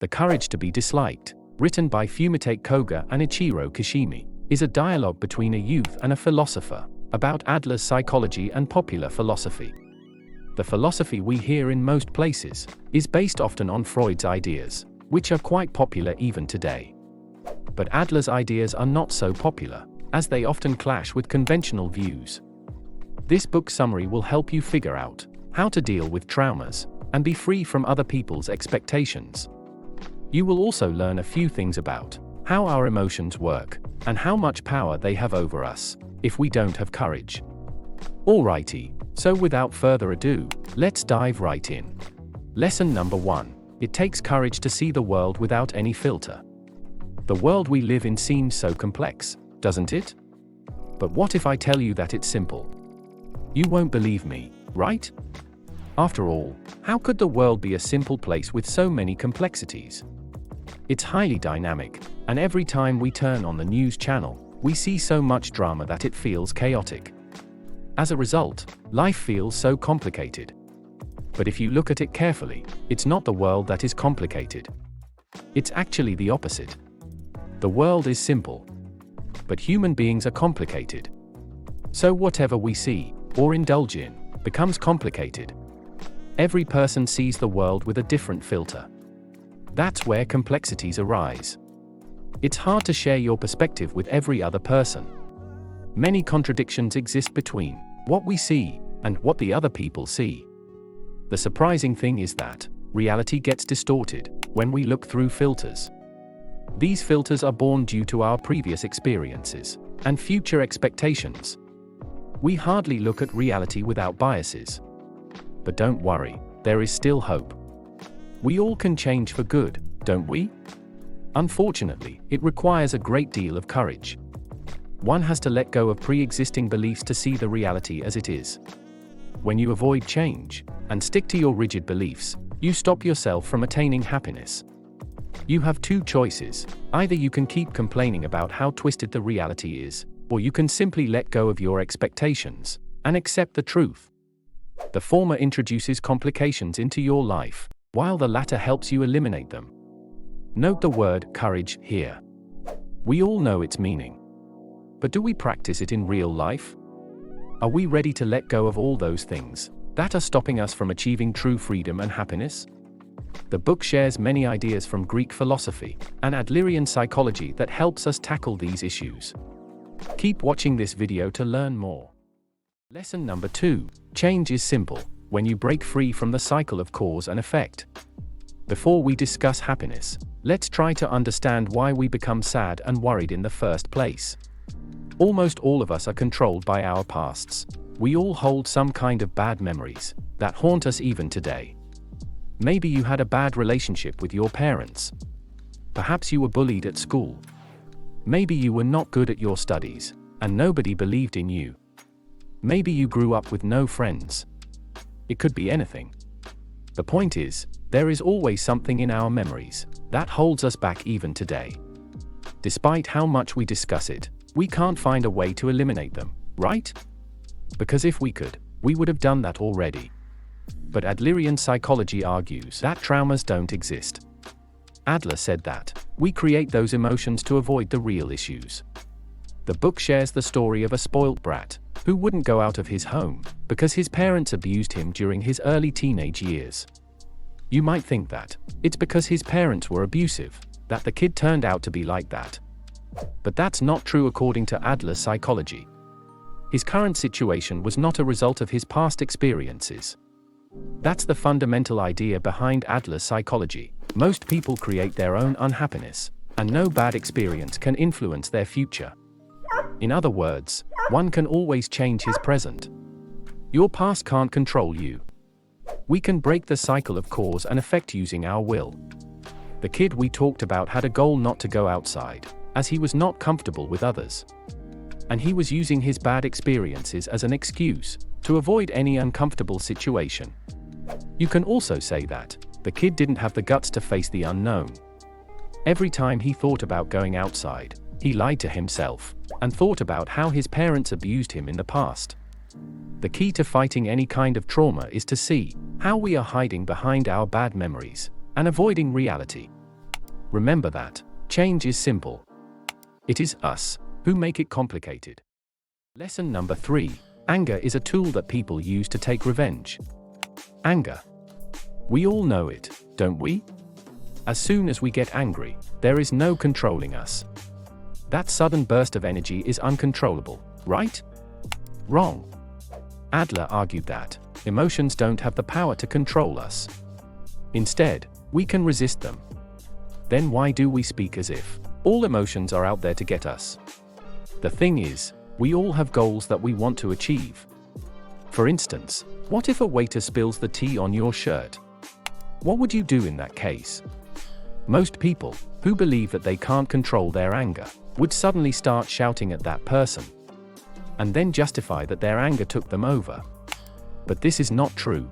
The Courage to be Disliked, written by Fumitake Koga and Ichiro Kishimi, is a dialogue between a youth and a philosopher, about Adler's psychology and popular philosophy. The philosophy we hear in most places is based often on Freud's ideas, which are quite popular even today. But Adler's ideas are not so popular, as they often clash with conventional views. This book summary will help you figure out how to deal with traumas and be free from other people's expectations. You will also learn a few things about how our emotions work and how much power they have over us if we don't have courage. Alrighty, so without further ado, let's dive right in. Lesson number 1. It takes courage to see the world without any filter. The world we live in seems so complex, doesn't it? But what if I tell you that it's simple? You won't believe me, right? After all, how could the world be a simple place with so many complexities? It's highly dynamic, and every time we turn on the news channel, we see so much drama that it feels chaotic. As a result, life feels so complicated. But if you look at it carefully, it's not the world that is complicated. It's actually the opposite. The world is simple. But human beings are complicated. So whatever we see, or indulge in, becomes complicated. Every person sees the world with a different filter. That's where complexities arise. It's hard to share your perspective with every other person. Many contradictions exist between what we see and what the other people see. The surprising thing is that reality gets distorted when we look through filters. These filters are born due to our previous experiences and future expectations. We hardly look at reality without biases. But don't worry, there is still hope. We all can change for good, don't we? Unfortunately, it requires a great deal of courage. One has to let go of pre-existing beliefs to see the reality as it is. When you avoid change and stick to your rigid beliefs, you stop yourself from attaining happiness. You have two choices. Either you can keep complaining about how twisted the reality is, or you can simply let go of your expectations and accept the truth. The former introduces complications into your life, while the latter helps you eliminate them. Note the word courage here. We all know its meaning. But do we practice it in real life? Are we ready to let go of all those things that are stopping us from achieving true freedom and happiness? The book shares many ideas from Greek philosophy and Adlerian psychology that helps us tackle these issues. Keep watching this video to learn more. Lesson number 2. Change is simple when you break free from the cycle of cause and effect. Before we discuss happiness, let's try to understand why we become sad and worried in the first place. Almost all of us are controlled by our pasts. We all hold some kind of bad memories that haunt us even today. Maybe you had a bad relationship with your parents. Perhaps you were bullied at school. Maybe you were not good at your studies, and nobody believed in you. Maybe you grew up with no friends. It could be anything. The point is, there is always something in our memories that holds us back even today. Despite how much we discuss it, we can't find a way to eliminate them, right? Because if we could, we would have done that already. But Adlerian psychology argues that traumas don't exist. Adler said that we create those emotions to avoid the real issues. The book shares the story of a spoilt brat who wouldn't go out of his home because his parents abused him during his early teenage years. You might think that it's because his parents were abusive that the kid turned out to be like that. But that's not true according to Adler's psychology. His current situation was not a result of his past experiences. That's the fundamental idea behind Adler's psychology. Most people create their own unhappiness, and no bad experience can influence their future. In other words, one can always change his present. Your past can't control you. We can break the cycle of cause and effect using our will. The kid we talked about had a goal not to go outside, as he was not comfortable with others. And he was using his bad experiences as an excuse to avoid any uncomfortable situation. You can also say that the kid didn't have the guts to face the unknown. Every time he thought about going outside, he lied to himself and thought about how his parents abused him in the past. The key to fighting any kind of trauma is to see how we are hiding behind our bad memories and avoiding reality. Remember that change is simple. It is us who make it complicated. Lesson number 3. Anger is a tool that people use to take revenge. Anger. We all know it, don't we? As soon as we get angry, there is no controlling us. That sudden burst of energy is uncontrollable, right? Wrong. Adler argued that emotions don't have the power to control us. Instead, we can resist them. Then why do we speak as if all emotions are out there to get us? The thing is, we all have goals that we want to achieve. For instance, what if a waiter spills the tea on your shirt? What would you do in that case? Most people, who believe that they can't control their anger, would suddenly start shouting at that person, and then justify that their anger took them over. But this is not true.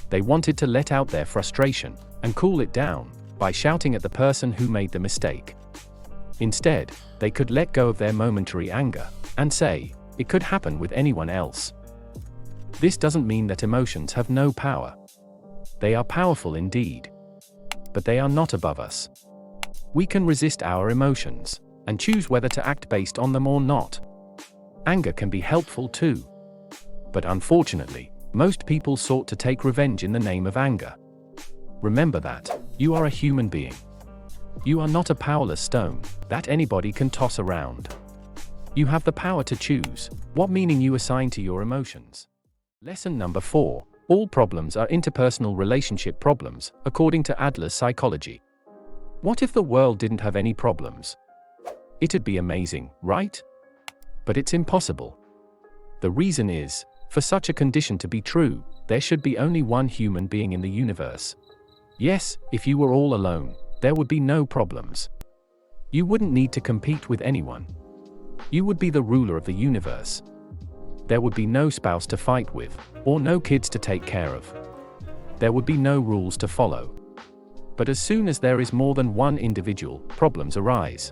They wanted to let out their frustration, and cool it down, by shouting at the person who made the mistake. Instead, they could let go of their momentary anger, and say, it could happen with anyone else. This doesn't mean that emotions have no power. They are powerful indeed. But they are not above us. We can resist our emotions, and choose whether to act based on them or not. Anger can be helpful too. But unfortunately, most people sought to take revenge in the name of anger. Remember that you are a human being. You are not a powerless stone that anybody can toss around. You have the power to choose what meaning you assign to your emotions. Lesson number 4. All problems are interpersonal relationship problems, according to Adler's psychology. What if the world didn't have any problems? It'd be amazing, right? But it's impossible. The reason is, for such a condition to be true, there should be only one human being in the universe. Yes, if you were all alone, there would be no problems. You wouldn't need to compete with anyone. You would be the ruler of the universe. There would be no spouse to fight with, or no kids to take care of. There would be no rules to follow. But as soon as there is more than one individual, problems arise.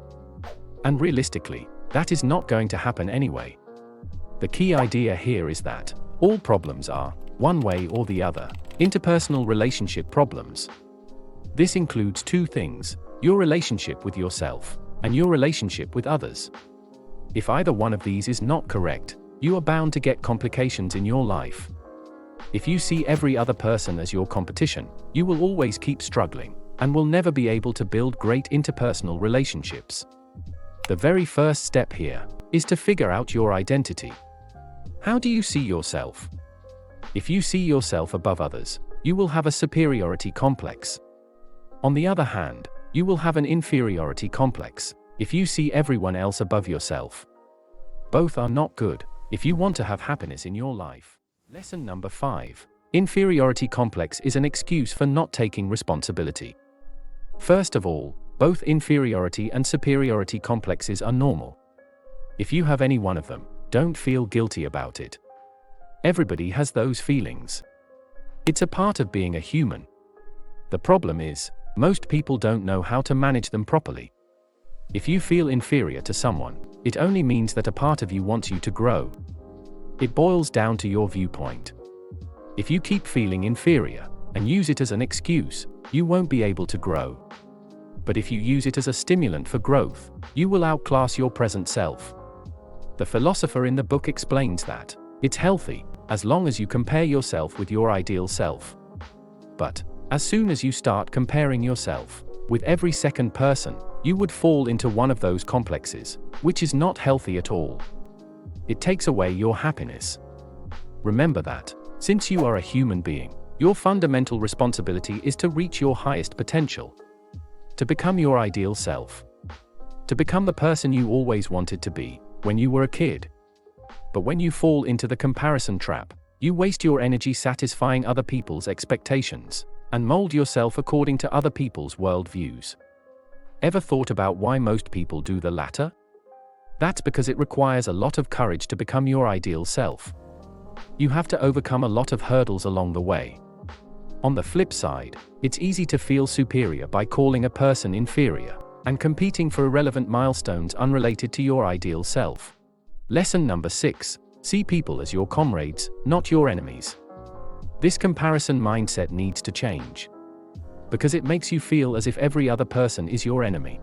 And realistically, that is not going to happen anyway. The key idea here is that all problems are, one way or the other, interpersonal relationship problems. This includes two things: your relationship with yourself, and your relationship with others. If either one of these is not correct, you are bound to get complications in your life. If you see every other person as your competition, you will always keep struggling, and will never be able to build great interpersonal relationships. The very first step here is to figure out your identity. How do you see yourself? If you see yourself above others, you will have a superiority complex. On the other hand, you will have an inferiority complex if you see everyone else above yourself. Both are not good if you want to have happiness in your life. Lesson number 5. Inferiority complex is an excuse for not taking responsibility. First of all, both inferiority and superiority complexes are normal. If you have any one of them, don't feel guilty about it. Everybody has those feelings. It's a part of being a human. The problem is, most people don't know how to manage them properly. If you feel inferior to someone, it only means that a part of you wants you to grow. It boils down to your viewpoint. If you keep feeling inferior, and use it as an excuse, you won't be able to grow. But if you use it as a stimulant for growth, you will outclass your present self. The philosopher in the book explains that it's healthy, as long as you compare yourself with your ideal self. But as soon as you start comparing yourself with every second person, you would fall into one of those complexes, which is not healthy at all. It takes away your happiness. Remember that, since you are a human being, your fundamental responsibility is to reach your highest potential. To become your ideal self. To become the person you always wanted to be when you were a kid. But when you fall into the comparison trap, you waste your energy satisfying other people's expectations, and mold yourself according to other people's worldviews. Ever thought about why most people do the latter? That's because it requires a lot of courage to become your ideal self. You have to overcome a lot of hurdles along the way. On the flip side, it's easy to feel superior by calling a person inferior, and competing for irrelevant milestones unrelated to your ideal self. Lesson number 6. See people as your comrades, not your enemies. This comparison mindset needs to change. because it makes you feel as if every other person is your enemy.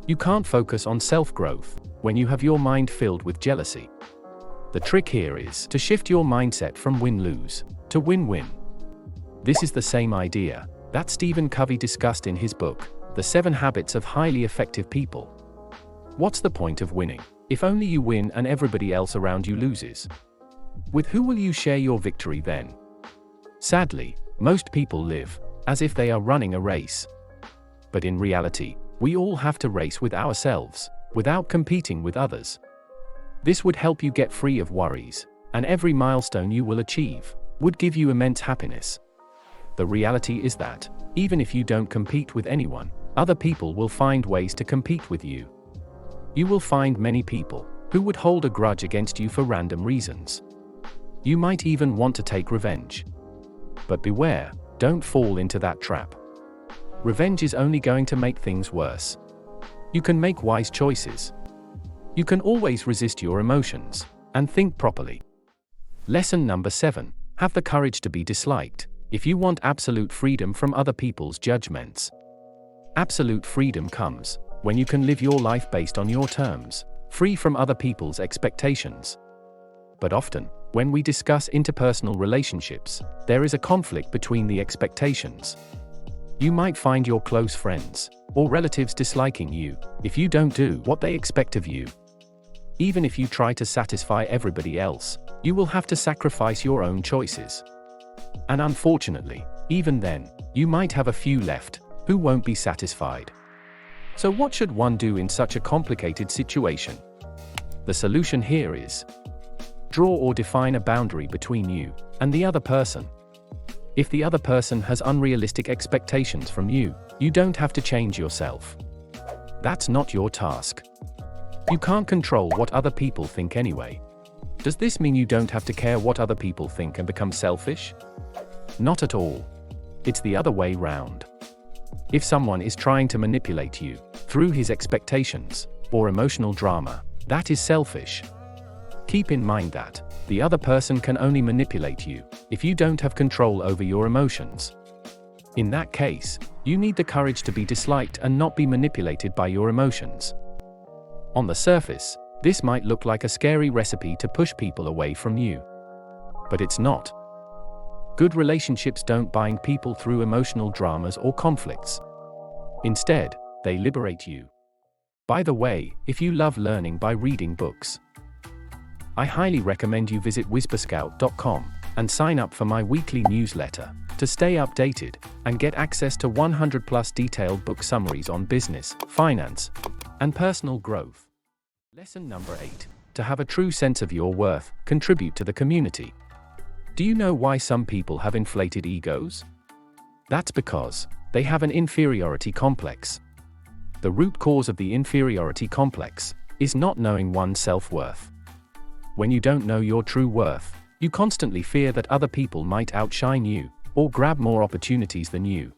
You can't focus on self-growth when you have your mind filled with jealousy. The trick here is to shift your mindset from win-lose to win-win. This is the same idea that Stephen Covey discussed in his book, The 7 Habits of Highly Effective People. What's the point of winning if only you win and everybody else around you loses? With who will you share your victory then? Sadly, most people live as if they are running a race. But in reality, we all have to race with ourselves, without competing with others. This would help you get free of worries, and every milestone you will achieve would give you immense happiness. The reality is that, even if you don't compete with anyone, other people will find ways to compete with you. You will find many people who would hold a grudge against you for random reasons. You might even want to take revenge. But beware, don't fall into that trap. Revenge is only going to make things worse. You can make wise choices. You can always resist your emotions and think properly. Lesson number 7. Have the courage to be disliked if you want absolute freedom from other people's judgments. Absolute freedom comes when you can live your life based on your terms, free from other people's expectations. But often, when we discuss interpersonal relationships, there is a conflict between the expectations. You might find your close friends or relatives disliking you if you don't do what they expect of you. Even if you try to satisfy everybody else, you will have to sacrifice your own choices. And unfortunately, even then, you might have a few left who won't be satisfied. So what should one do in such a complicated situation? The solution here is: draw or define a boundary between you and the other person. If the other person has unrealistic expectations from you, you don't have to change yourself. That's not your task. You can't control what other people think anyway. Does this mean you don't have to care what other people think and become selfish? Not at all. It's the other way round. If someone is trying to manipulate you through his expectations or emotional drama, that is selfish. Keep in mind that the other person can only manipulate you if you don't have control over your emotions. In that case, you need the courage to be disliked and not be manipulated by your emotions. On the surface, this might look like a scary recipe to push people away from you. But it's not. Good relationships don't bind people through emotional dramas or conflicts. Instead, they liberate you. By the way, if you love learning by reading books, I highly recommend you visit WizBuskOut.com and sign up for my weekly newsletter to stay updated and get access to 100+ detailed book summaries on business, finance, and personal growth. Lesson number 8. To have a true sense of your worth, contribute to the community. Do you know why some people have inflated egos? That's because they have an inferiority complex. The root cause of the inferiority complex is not knowing one's self-worth. When you don't know your true worth, you constantly fear that other people might outshine you, or grab more opportunities than you.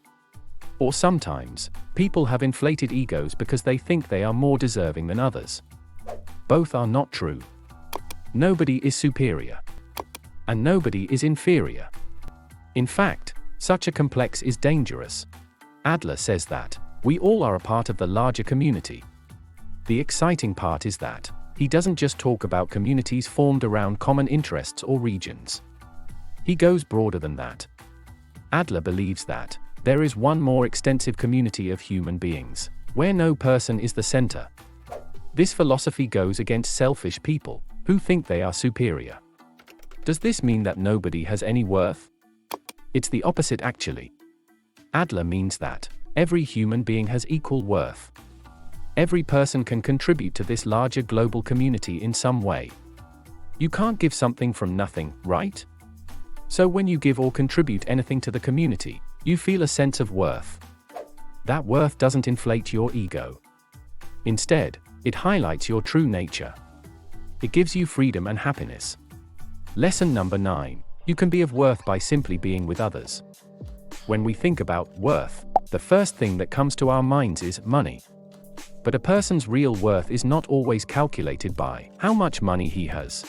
Or sometimes, people have inflated egos because they think they are more deserving than others. Both are not true. Nobody is superior. And nobody is inferior. In fact, such a complex is dangerous. Adler says that we all are a part of the larger community. The exciting part is that he doesn't just talk about communities formed around common interests or regions. He goes broader than that. Adler believes that there is one more extensive community of human beings, where no person is the center. This philosophy goes against selfish people who think they are superior. Does this mean that nobody has any worth? It's the opposite actually. Adler means that every human being has equal worth. Every person can contribute to this larger global community in some way. You can't give something from nothing, right? So when you give or contribute anything to the community, you feel a sense of worth. That worth doesn't inflate your ego. Instead, it highlights your true nature. It gives you freedom and happiness. Lesson number 9. You can be of worth by simply being with others. When we think about worth, the first thing that comes to our minds is money. But a person's real worth is not always calculated by how much money he has.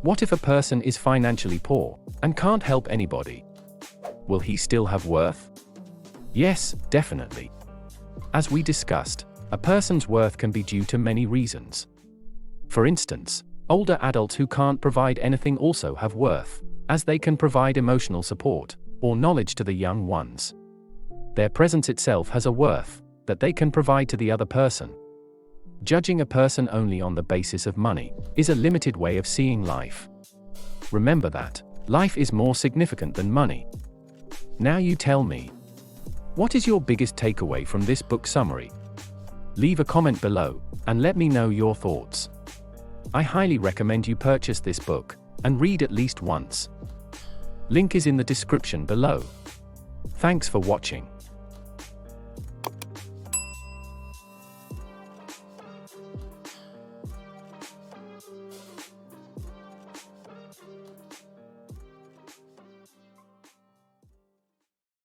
What if a person is financially poor and can't help anybody? Will he still have worth? Yes, definitely. As we discussed, a person's worth can be due to many reasons. For instance, older adults who can't provide anything also have worth, as they can provide emotional support or knowledge to the young ones. Their presence itself has a worth that they can provide to the other person. Judging a person only on the basis of money is a limited way of seeing life. Remember that life is more significant than money. Now you tell me, what is your biggest takeaway from this book summary? Leave a comment below and let me know your thoughts. I highly recommend you purchase this book and read at least once. Link is in the description below. Thanks for watching.